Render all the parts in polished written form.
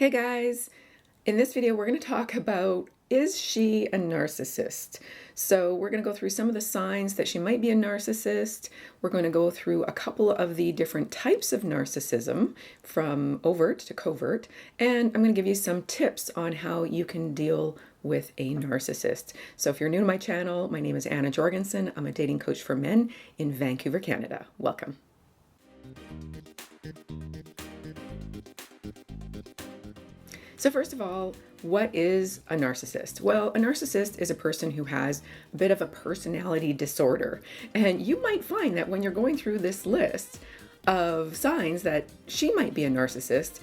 Hey guys, in this video we're going to talk about, is she a narcissist? So we're going to go through some of the signs that she might be a narcissist. We're going to go through a couple of the different types of narcissism, from overt to covert, and I'm going to give you some tips on how you can deal with a narcissist. So if you're new to my channel, my name is Anna Jorgensen. I'm a dating coach for men in Vancouver, Canada. Welcome. So first of all, what is a narcissist? Well, a narcissist is a person who has a bit of a personality disorder. And you might find that when you're going through this list of signs that she might be a narcissist,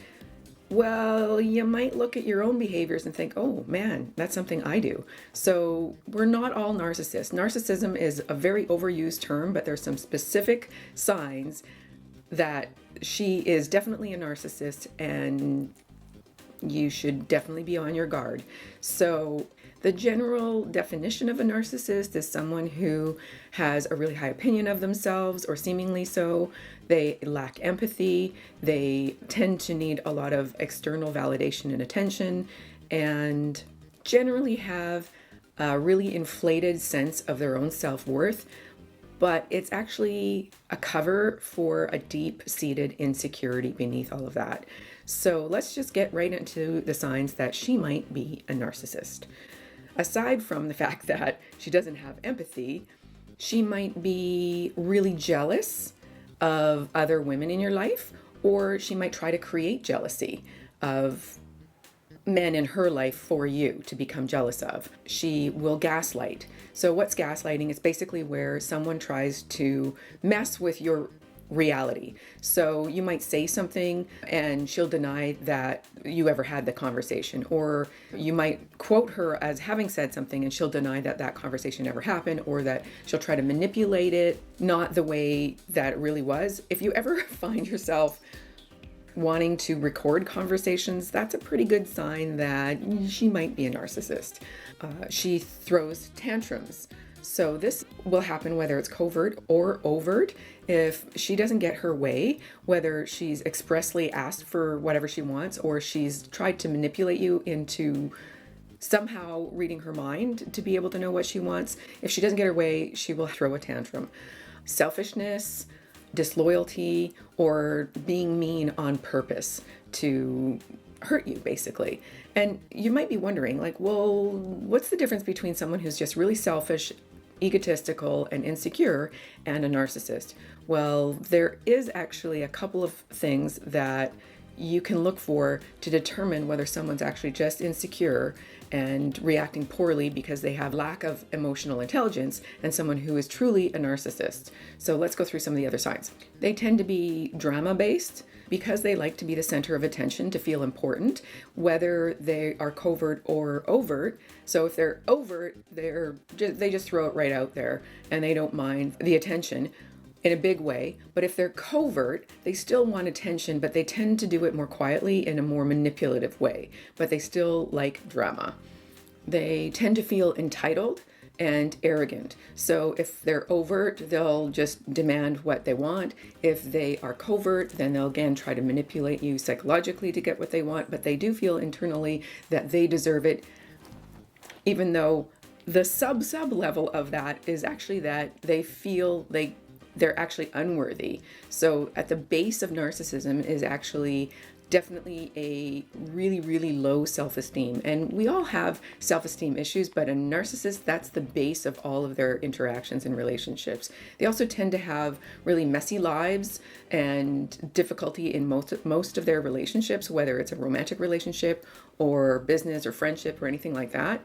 well, you might look at your own behaviors and think, oh man, that's something I do. So we're not all narcissists. Narcissism is a very overused term, but there's some specific signs that she is definitely a narcissist, and you should definitely be on your guard. So the general definition of a narcissist is someone who has a really high opinion of themselves, or seemingly so. They lack empathy. They tend to need a lot of external validation and attention, and generally have a really inflated sense of their own self-worth. But it's actually a cover for a deep-seated insecurity beneath all of that. So let's just get right into the signs that she might be a narcissist. Aside from the fact that she doesn't have empathy, she might be really jealous of other women in your life, or she might try to create jealousy of men in her life for you to become jealous of. She will gaslight. So what's gaslighting? It's basically where someone tries to mess with your reality. So you might say something and she'll deny that you ever had the conversation, or you might quote her as having said something and she'll deny that that conversation ever happened, or that she'll try to manipulate it not the way that it really was. If you ever find yourself wanting to record conversations, that's a pretty good sign that she might be a narcissist. She throws tantrums. So this will happen whether it's covert or overt. If she doesn't get her way, whether she's expressly asked for whatever she wants, or she's tried to manipulate you into somehow reading her mind to be able to know what she wants, if she doesn't get her way, she will throw a tantrum. Selfishness, disloyalty, or being mean on purpose to hurt you, basically. And you might be wondering, like, well, what's the difference between someone who's just really selfish, egotistical, and insecure, and a narcissist? Well, there is actually a couple of things that you can look for to determine whether someone's actually just insecure and reacting poorly because they have lack of emotional intelligence, and someone who is truly a narcissist. So let's go through some of the other signs. They tend to be drama-based because they like to be the center of attention, to feel important, whether they are covert or overt. So if they're overt, they just throw it right out there and they don't mind the attention in a big way. But if they're covert, they still want attention, but they tend to do it more quietly in a more manipulative way, but they still like drama. They tend to feel entitled and arrogant. So if they're overt, they'll just demand what they want. If they are covert, then they'll again try to manipulate you psychologically to get what they want, but they do feel internally that they deserve it, even though the sub level of that is actually that they feel they're actually unworthy. So at the base of narcissism is actually definitely a really, really low self-esteem. And we all have self-esteem issues, but a narcissist, that's the base of all of their interactions and relationships. They also tend to have really messy lives and difficulty in most of their relationships, whether it's a romantic relationship or business or friendship or anything like that.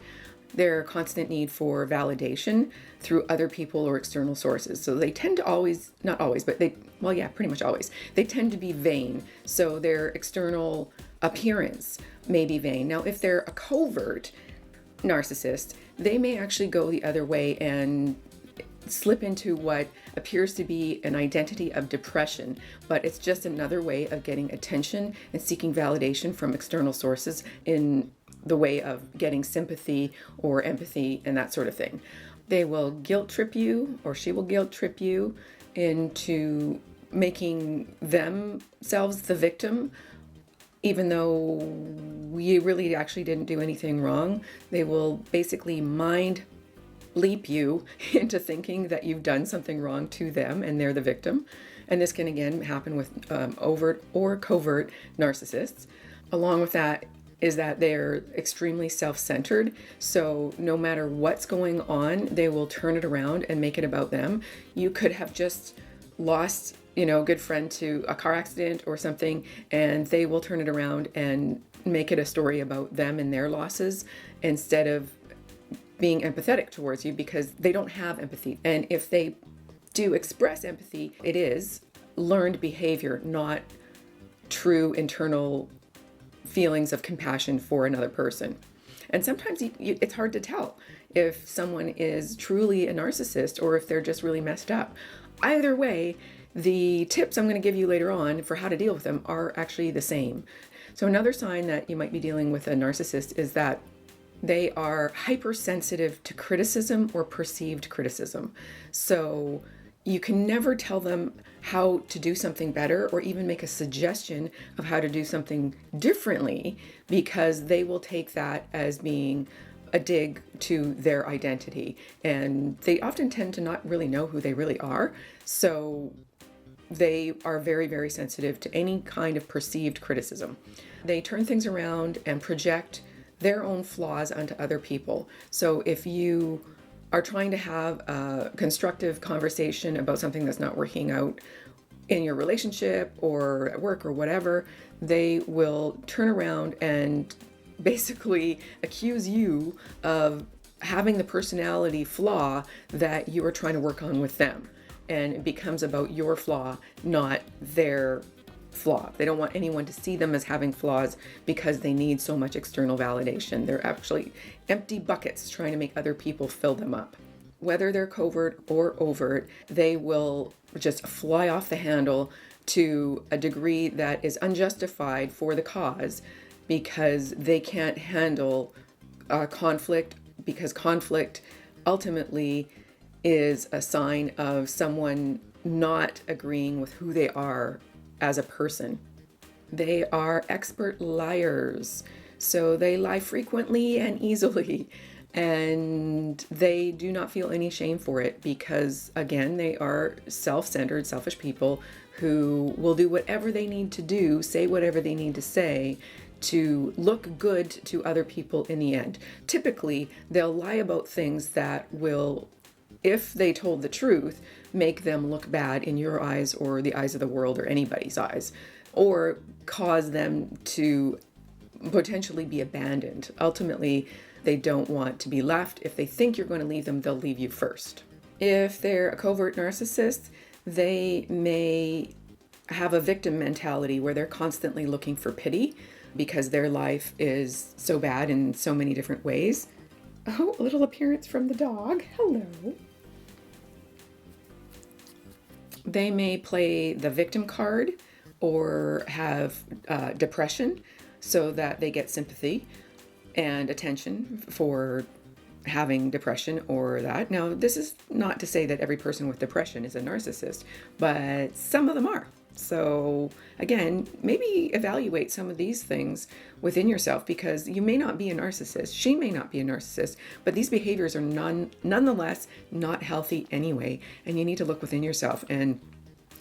Their constant need for validation through other people or external sources. So they tend to always, not always, but pretty much always, they tend to be vain. So their external appearance may be vain. Now, if they're a covert narcissist, they may actually go the other way and slip into what appears to be an identity of depression, but it's just another way of getting attention and seeking validation from external sources in the way of getting sympathy or empathy and that sort of thing. They will guilt trip you, or she will guilt trip you into making themselves the victim even though we really actually didn't do anything wrong. They will basically mind leap you into thinking that you've done something wrong to them and they're the victim. And this can again happen with overt or covert narcissists. Along with that is that they're extremely self-centered. So no matter what's going on, they will turn it around and make it about them. You could have just lost, a good friend to a car accident or something, and they will turn it around and make it a story about them and their losses instead of being empathetic towards you, because they don't have empathy. And if they do express empathy, it is learned behavior, not true internal feelings of compassion for another person. And sometimes it's hard to tell if someone is truly a narcissist or if they're just really messed up. Either way, the tips I'm going to give you later on for how to deal with them are actually the same. So another sign that you might be dealing with a narcissist is that they are hypersensitive to criticism or perceived criticism. So you can never tell them how to do something better or even make a suggestion of how to do something differently, because they will take that as being a dig to their identity. And they often tend to not really know who they really are. So they are very, very sensitive to any kind of perceived criticism. They turn things around and project their own flaws onto other people. So if you are trying to have a constructive conversation about something that's not working out in your relationship or at work or whatever, they will turn around and basically accuse you of having the personality flaw that you are trying to work on with them. And it becomes about your flaw, not their flaw. They don't want anyone to see them as having flaws because they need so much external validation. They're actually empty buckets trying to make other people fill them up. Whether they're covert or overt, they will just fly off the handle to a degree that is unjustified for the cause, because they can't handle conflict, because conflict ultimately is a sign of someone not agreeing with who they are as a person. They are expert liars, so they lie frequently and easily, and they do not feel any shame for it because, again, they are self-centered, selfish people who will do whatever they need to do, say whatever they need to say to look good to other people in the end. Typically, they'll lie about things that will, if they told the truth, make them look bad in your eyes or the eyes of the world or anybody's eyes, or cause them to potentially be abandoned. Ultimately, they don't want to be left. If they think you're going to leave them, they'll leave you first. If they're a covert narcissist, they may have a victim mentality where they're constantly looking for pity because their life is so bad in so many different ways. Oh, a little appearance from the dog. Hello. They may play the victim card or have depression so that they get sympathy and attention for having depression or that. Now, this is not to say that every person with depression is a narcissist, but some of them are. So again, maybe evaluate some of these things within yourself, because you may not be a narcissist. She may not be a narcissist, but these behaviors are nonetheless not healthy anyway. And you need to look within yourself and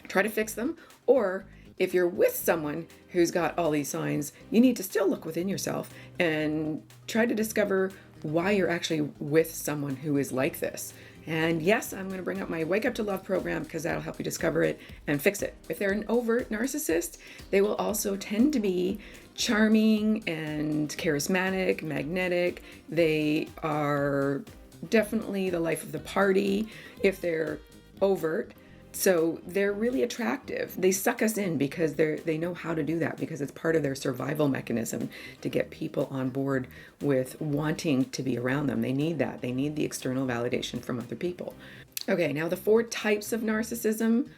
try to fix them. Or if you're with someone who's got all these signs, you need to still look within yourself and try to discover why you're actually with someone who is like this. And yes, I'm going to bring up my Wake Up to Love program because that'll help you discover it and fix it. If they're an overt narcissist, they will also tend to be charming and charismatic, magnetic. They are definitely the life of the party if they're overt. So they're really attractive. They suck us in because they know how to do that, because it's part of their survival mechanism to get people on board with wanting to be around them. They need that. They need the external validation from other people. Okay, now the 4 types of narcissism.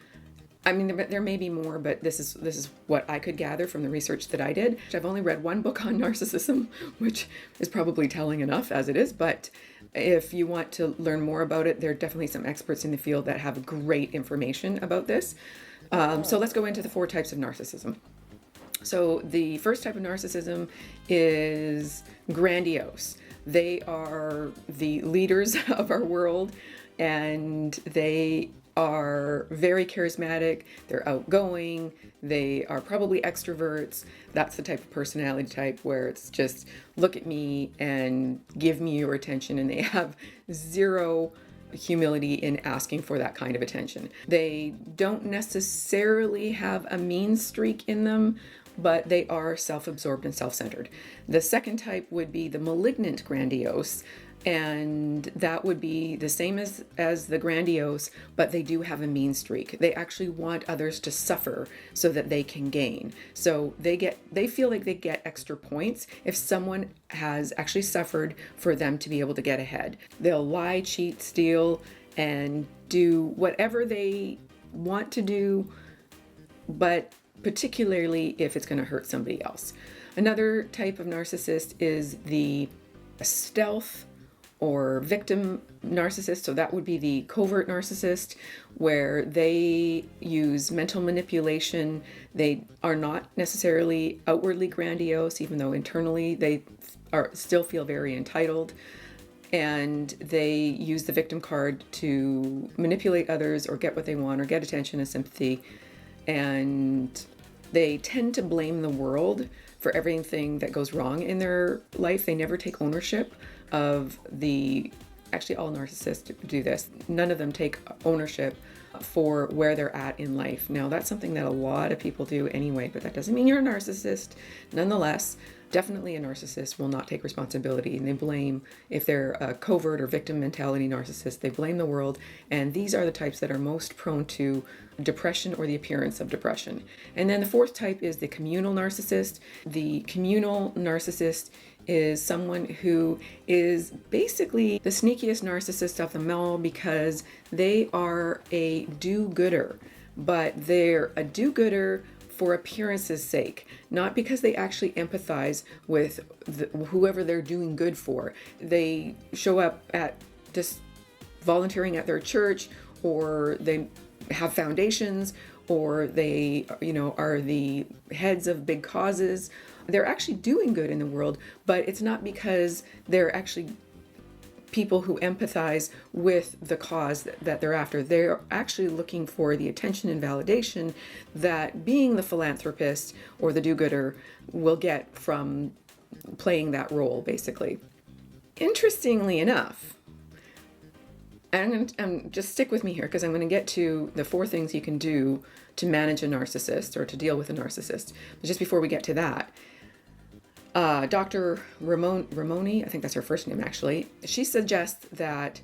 I mean, there may be more, but this is what I could gather from the research that I did. I've only read one book on narcissism, which is probably telling enough as it is, but if you want to learn more about it, there are definitely some experts in the field that have great information about this. So let's go into the 4 types of narcissism. So the first type of narcissism is grandiose. They are the leaders of our world, and they are very charismatic, they're outgoing, they are probably extroverts. That's the type of personality type where it's just look at me and give me your attention, and they have zero humility in asking for that kind of attention. They don't necessarily have a mean streak in them, but they are self-absorbed and self-centered. The second type would be the malignant grandiose, and that would be the same as the grandiose, but they do have a mean streak. They actually want others to suffer so that they can gain. So they feel like they get extra points if someone has actually suffered for them to be able to get ahead. They'll lie, cheat, steal, and do whatever they want to do, but particularly if it's going to hurt somebody else. Another type of narcissist is the stealth or victim narcissist. So that would be the covert narcissist, where they use mental manipulation. They are not necessarily outwardly grandiose, even though internally they still feel very entitled. And they use the victim card to manipulate others or get what they want or get attention and sympathy. And they tend to blame the world for everything that goes wrong in their life. They never take ownership of actually all narcissists do this. None of them take ownership for where they're at in life. Now, that's something that a lot of people do anyway, but that doesn't mean you're a narcissist. Nonetheless, definitely a narcissist will not take responsibility, and they blame, if they're a covert or victim mentality narcissist, they blame the world. And these are the types that are most prone to depression or the appearance of depression. And then the fourth type is the communal narcissist. The communal narcissist is someone who is basically the sneakiest narcissist of them all, because they are a do-gooder, but they're a do-gooder for appearance's sake, not because they actually empathize with whoever they're doing good for. They show up at just volunteering at their church, or they have foundations, or they, are the heads of big causes. They're actually doing good in the world, but it's not because they're actually people who empathize with the cause that they're after. They're actually looking for the attention and validation that being the philanthropist or the do-gooder will get from playing that role, basically. Interestingly enough, and just stick with me here, because I'm going to get to the 4 things you can do to manage a narcissist or to deal with a narcissist. But just before we get to that, Dr. Ramoni, I think that's her first name actually, she suggests that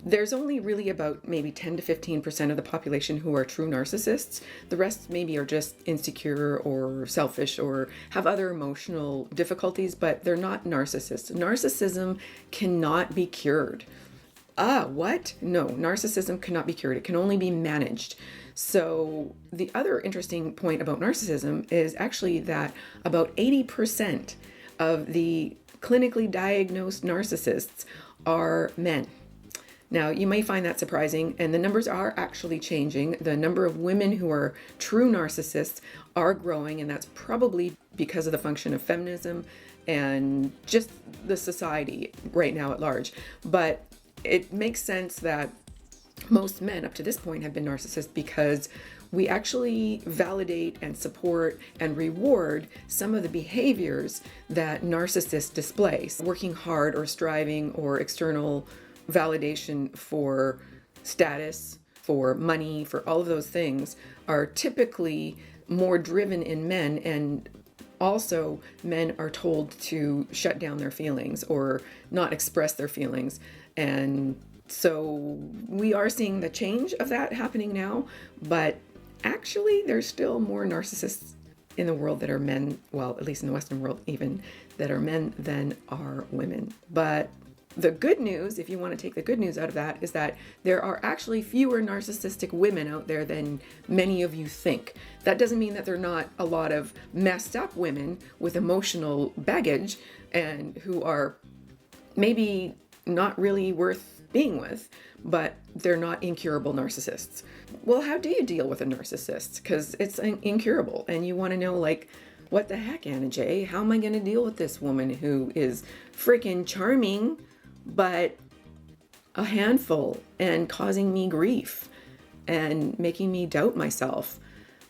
there's only really about maybe 10 to 15% of the population who are true narcissists. The rest maybe are just insecure or selfish or have other emotional difficulties, but they're not narcissists. Narcissism cannot be cured. What? No, narcissism cannot be cured. It can only be managed. So the other interesting point about narcissism is actually that about 80% of the clinically diagnosed narcissists are men. Now, you may find that surprising, and the numbers are actually changing. The number of women who are true narcissists are growing, and that's probably because of the function of feminism and just the society right now at large. But it makes sense that most men up to this point have been narcissists, because we actually validate and support and reward some of the behaviors that narcissists display. Working hard or striving or external validation for status, for money, for all of those things are typically more driven in men, and also men are told to shut down their feelings or not express their feelings. And so we are seeing the change of that happening now, but actually there's still more narcissists in the world that are men, well, at least in the Western world even, that are men than are women. But the good news, if you want to take the good news out of that, is that there are actually fewer narcissistic women out there than many of you think. That doesn't mean that there are not a lot of messed up women with emotional baggage and who are maybe not really worth being with, but they're not incurable narcissists. Well, how do you deal with a narcissist? Because it's incurable, and you want to know, like, what the heck, Anna J? How am I going to deal with this woman who is freaking charming, but a handful and causing me grief and making me doubt myself?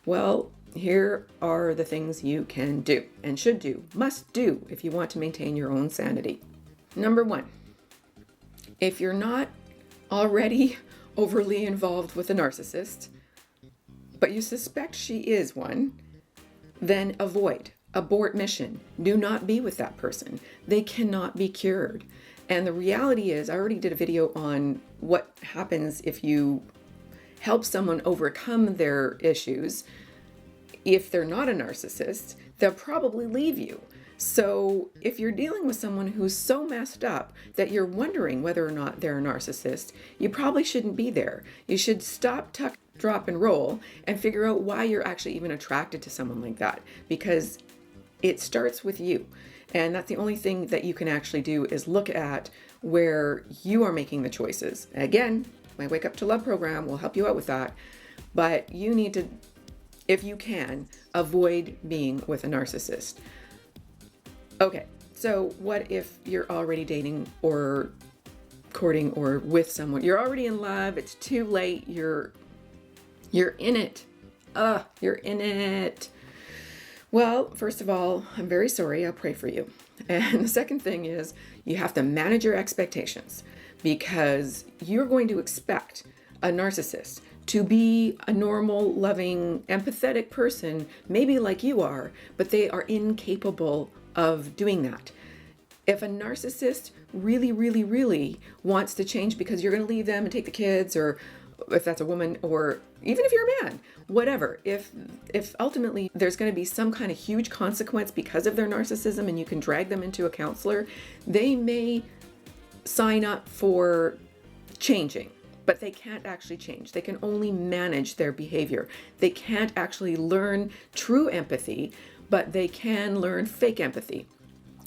Well, here are the things you can do and should do, must do, if you want to maintain your own sanity. Number one, if you're not already overly involved with a narcissist, but you suspect she is one, then abort mission. Do not be with that person. They cannot be cured. And the reality is, I already did a video on what happens if you help someone overcome their issues. If they're not a narcissist, they'll probably leave you. So if you're dealing with someone who's so messed up that you're wondering whether or not they're a narcissist, you probably shouldn't be there. You should stop, tuck, drop, and roll and figure out why you're actually even attracted to someone like that, because it starts with you. And that's the only thing that you can actually do, is look at where you are making the choices. Again, my Wake Up to Love program will help you out with that. But you need to, if you can, avoid being with a narcissist. Okay, so what if you're already dating or courting or with someone? You're already in love. It's too late. You're in it. You're in it. Well, first of all, I'm very sorry. I'll pray for you. And the second thing is, you have to manage your expectations, because you're going to expect a narcissist to be a normal, loving, empathetic person, maybe like you are, but they are incapable of doing that. If a narcissist really, really, really wants to change because you're going to leave them and take the kids, or if that's a woman, or even if you're a man, whatever, if ultimately there's going to be some kind of huge consequence because of their narcissism and you can drag them into a counselor, they may sign up for changing, but they can't actually change. They can only manage their behavior. They can't actually learn true empathy, but they can learn fake empathy.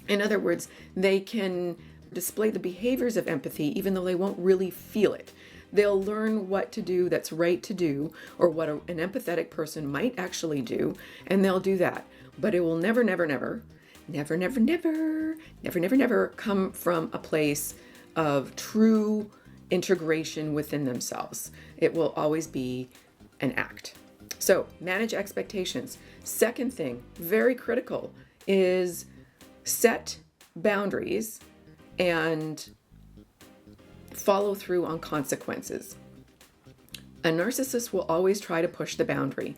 In other words, they can display the behaviors of empathy even though they won't really feel it. They'll learn what to do that's right to do, or what an empathetic person might actually do, and they'll do that. But it will never, never, never, never, never, never, never, never, never come from a place of true integration within themselves. It will always be an act. So manage expectations. Second thing, very critical, is set boundaries and follow through on consequences. A narcissist will always try to push the boundary.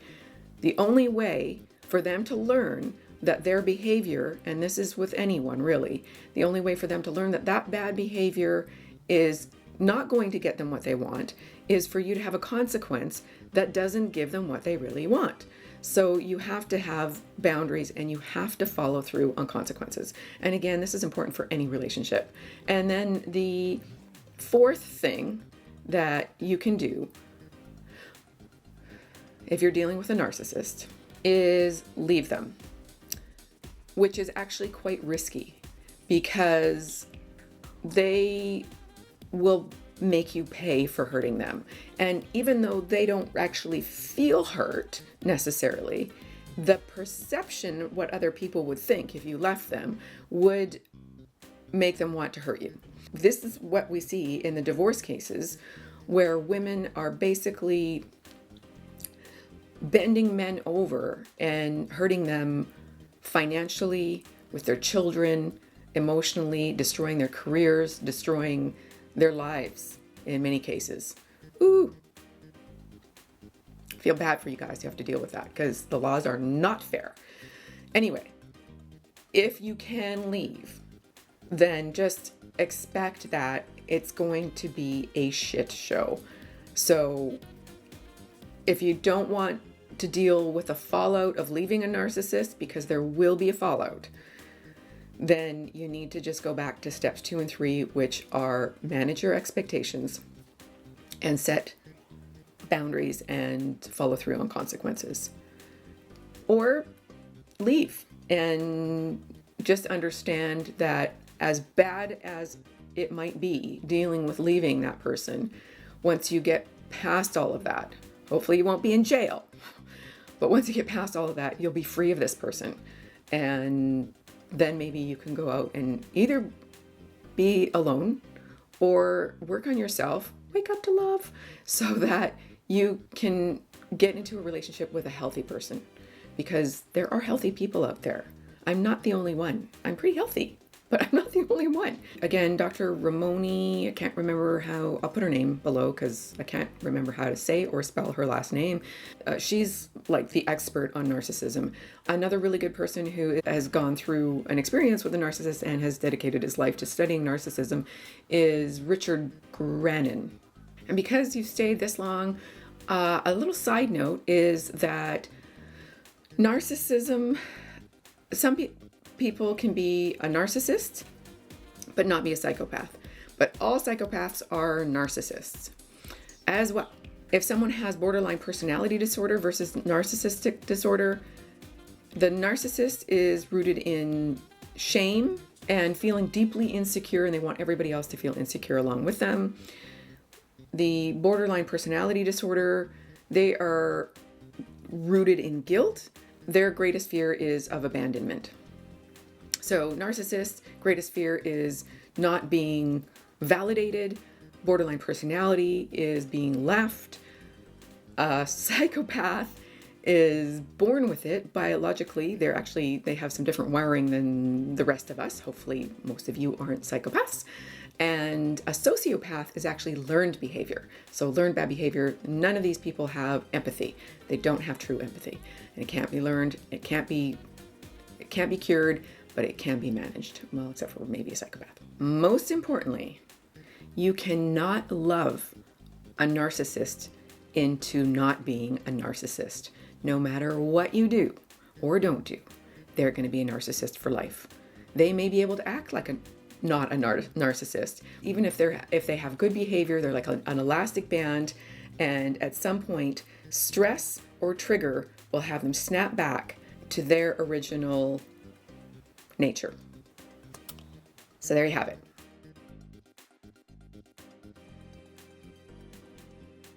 The only way for them to learn that their behavior, and this is with anyone really, the only way for them to learn that that bad behavior is not going to get them what they want, is for you to have a consequence that doesn't give them what they really want. So you have to have boundaries and you have to follow through on consequences. And again, this is important for any relationship. And then the fourth thing that you can do if you're dealing with a narcissist is leave them, which is actually quite risky, because they will make you pay for hurting them. And even though they don't actually feel hurt necessarily, the perception, what other people would think if you left them, would make them want to hurt you. This is what we see in the divorce cases, where women are basically bending men over and hurting them financially, with their children, emotionally, destroying their careers, destroying their lives in many cases. Ooh. Feel bad for you guys who have to deal with that, because the laws are not fair. Anyway, if you can leave, then just expect that it's going to be a shit show. So if you don't want to deal with the fallout of leaving a narcissist, because there will be a fallout, then you need to just go back to steps 2 and 3, which are manage your expectations and set boundaries and follow through on consequences. Or leave and just understand that as bad as it might be dealing with leaving that person, once you get past all of that, hopefully you won't be in jail, but once you get past all of that, you'll be free of this person. And then maybe you can go out and either be alone or work on yourself, wake up to love, so that you can get into a relationship with a healthy person, because there are healthy people out there. I'm not the only one. I'm pretty healthy, but I'm not the only one. Again, Dr. Ramoni, I can't remember how, I'll put her name below because I can't remember how to say or spell her last name. She's like the expert on narcissism. Another really good person who has gone through an experience with a narcissist and has dedicated his life to studying narcissism is Richard Grannon. And because you've stayed this long, a little side note is that narcissism, some people can be a narcissist, but not be a psychopath. But all psychopaths are narcissists as well. If someone has borderline personality disorder versus narcissistic disorder, the narcissist is rooted in shame and feeling deeply insecure, and they want everybody else to feel insecure along with them. The borderline personality disorder, they are rooted in guilt. Their greatest fear is of abandonment. So narcissist, greatest fear is not being validated. Borderline personality is being left. A psychopath is born with it biologically. They have some different wiring than the rest of us. Hopefully most of you aren't psychopaths. And a sociopath is actually learned behavior. So learned bad behavior, none of these people have empathy. They don't have true empathy. And it can't be learned, it can't be cured, but it can be managed. Well, except for maybe a psychopath. Most importantly, you cannot love a narcissist into not being a narcissist. No matter what you do or don't do, they're going to be a narcissist for life. They may be able to act like not a narcissist. Even if they have good behavior, they're like an elastic band, and at some point, stress or trigger will have them snap back to their original nature. So there you have it.